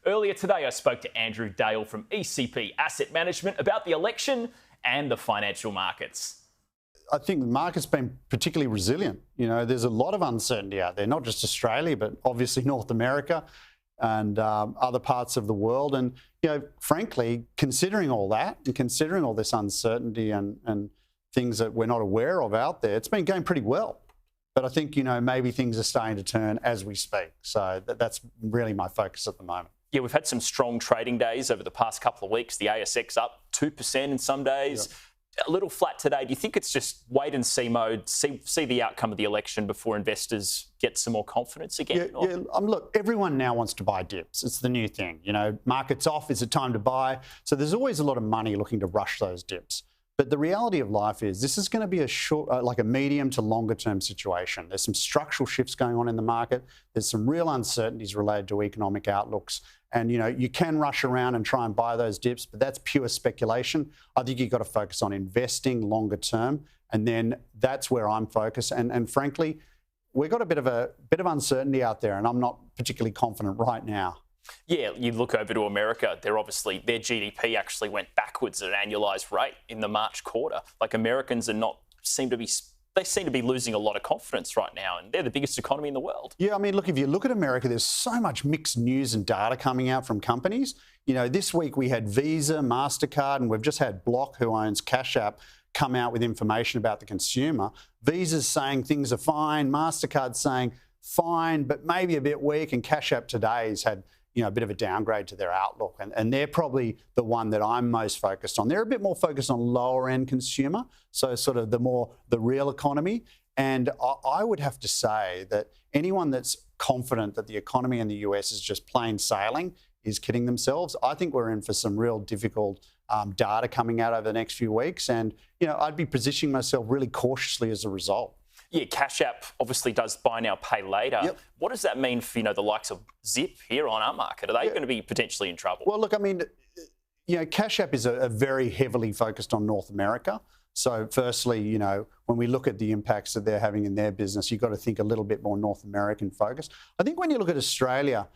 Earlier today, I spoke to Andrew Dale from ECP Asset Management about the election and the financial markets. I think the market's been particularly resilient. There's a lot of uncertainty out there, not just Australia, but obviously North America and other parts of the world. And, frankly, considering all that and considering all this uncertainty and things that we're not aware of out there, it's been going pretty well. But I think, maybe things are starting to turn as we speak. So that's really my focus at the moment. Yeah, we've had some strong trading days over the past couple of weeks. The ASX up 2% in some days. Yep. A little flat today. Do you think it's just wait and see mode, see the outcome of the election before investors get some more confidence again? Look, everyone now wants to buy dips. It's the new thing. Market's off. Is it time to buy? So there's always a lot of money looking to rush those dips. But the reality of life is this is going to be a short, like a medium to longer term situation. There's some structural shifts going on in the market. There's some real uncertainties related to economic outlooks. And, you can rush around and try and buy those dips, but that's pure speculation. I think you've got to focus on investing longer term. And then that's where I'm focused. And frankly, we've got a bit of uncertainty out there, and I'm not particularly confident right now. Yeah, you look over to America, their GDP actually went backwards at an annualised rate in the March quarter. Like Americans seem to be losing a lot of confidence right now, and they're the biggest economy in the world. Yeah, look, if you look at America, there's so much mixed news and data coming out from companies. This week we had Visa, MasterCard, and we've just had Block, who owns Cash App, come out with information about the consumer. Visa's saying things are fine, MasterCard's saying fine, but maybe a bit weak, and Cash App today's had a bit of a downgrade to their outlook. And they're probably the one that I'm most focused on. They're a bit more focused on lower end consumer, so sort of the real economy. And I would have to say that anyone that's confident that the economy in the US is just plain sailing is kidding themselves. I think we're in for some real difficult data coming out over the next few weeks. And, I'd be positioning myself really cautiously as a result. Yeah, Cash App obviously does buy now, pay later. Yep. What does that mean for, the likes of Zip here on our market? Are they going to be potentially in trouble? Well, look, Cash App is a very heavily focused on North America. So firstly, when we look at the impacts that they're having in their business, you've got to think a little bit more North American focused. I think when you look at Australia,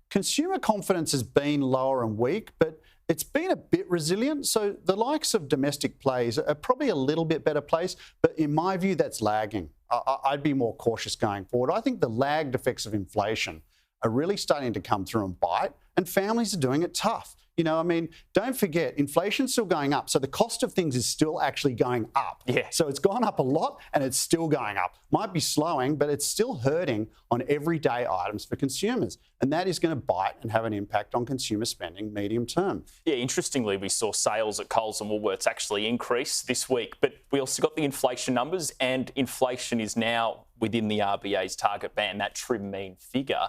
consumer confidence has been lower and weak, but it's been a bit resilient. So the likes of domestic plays are probably a little bit better placed, but in my view, that's lagging. I'd be more cautious going forward. I think the lagged effects of inflation are really starting to come through and bite, and families are doing it tough. Don't forget, inflation's still going up. So the cost of things is still actually going up. Yeah. So it's gone up a lot and it's still going up. Might be slowing, but it's still hurting on everyday items for consumers. And that is going to bite and have an impact on consumer spending medium term. Yeah, interestingly, we saw sales at Coles and Woolworths actually increase this week, but we also got the inflation numbers, and inflation is now within the RBA's target band, that trim mean figure.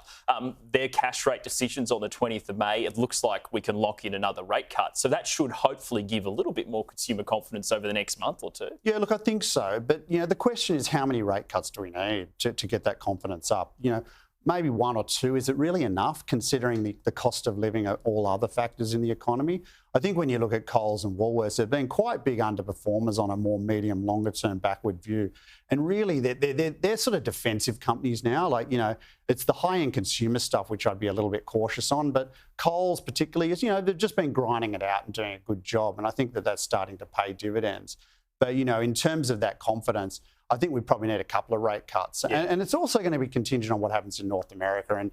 Their cash rate decisions on the 20th of May, it looks like we can lock in another rate cut. So that should hopefully give a little bit more consumer confidence over the next month or two. Yeah, look, I think so. But, the question is how many rate cuts do we need to get that confidence up? Maybe one or two. Is it really enough considering the cost of living and all other factors in the economy? I think when you look at Coles and Woolworths, they've been quite big underperformers on a more medium, longer term backward view. And really, they're sort of defensive companies now. It's the high-end consumer stuff, which I'd be a little bit cautious on. But Coles particularly, is they've just been grinding it out and doing a good job. And I think that's starting to pay dividends. But, in terms of that confidence, I think we probably need a couple of rate cuts. Yeah. And it's also going to be contingent on what happens in North America. And,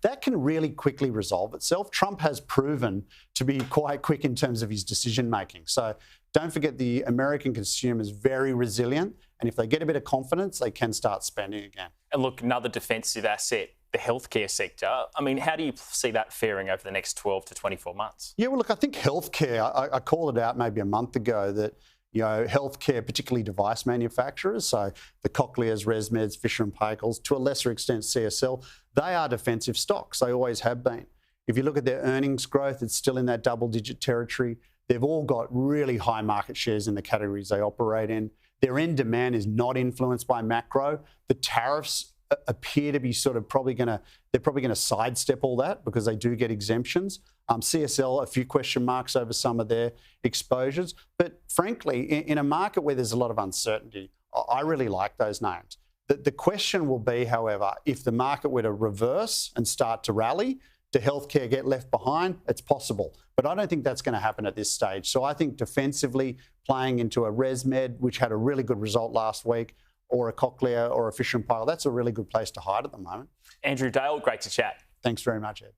that can really quickly resolve itself. Trump has proven to be quite quick in terms of his decision making. So don't forget the American consumer is very resilient. And if they get a bit of confidence, they can start spending again. And look, another defensive asset, the healthcare sector. How do you see that faring over the next 12 to 24 months? Yeah, well, look, I think healthcare, I called it out maybe a month ago that healthcare, particularly device manufacturers, so the Cochlears, ResMeds, Fisher & Paykel's, to a lesser extent CSL, they are defensive stocks. They always have been. If you look at their earnings growth, it's still in that double-digit territory. They've all got really high market shares in the categories they operate in. Their end demand is not influenced by macro. The tariffs appear to be they're probably going to sidestep all that because they do get exemptions. CSL, a few question marks over some of their exposures. But frankly, in a market where there's a lot of uncertainty, I really like those names. The question will be, however, if the market were to reverse and start to rally, Do healthcare get left behind? It's possible. But I don't think that's going to happen at this stage. So I think defensively playing into a ResMed, which had a really good result last week, or a Cochlear or a Fish and Pile, that's a really good place to hide at the moment. Andrew Dale, great to chat. Thanks very much, Ed.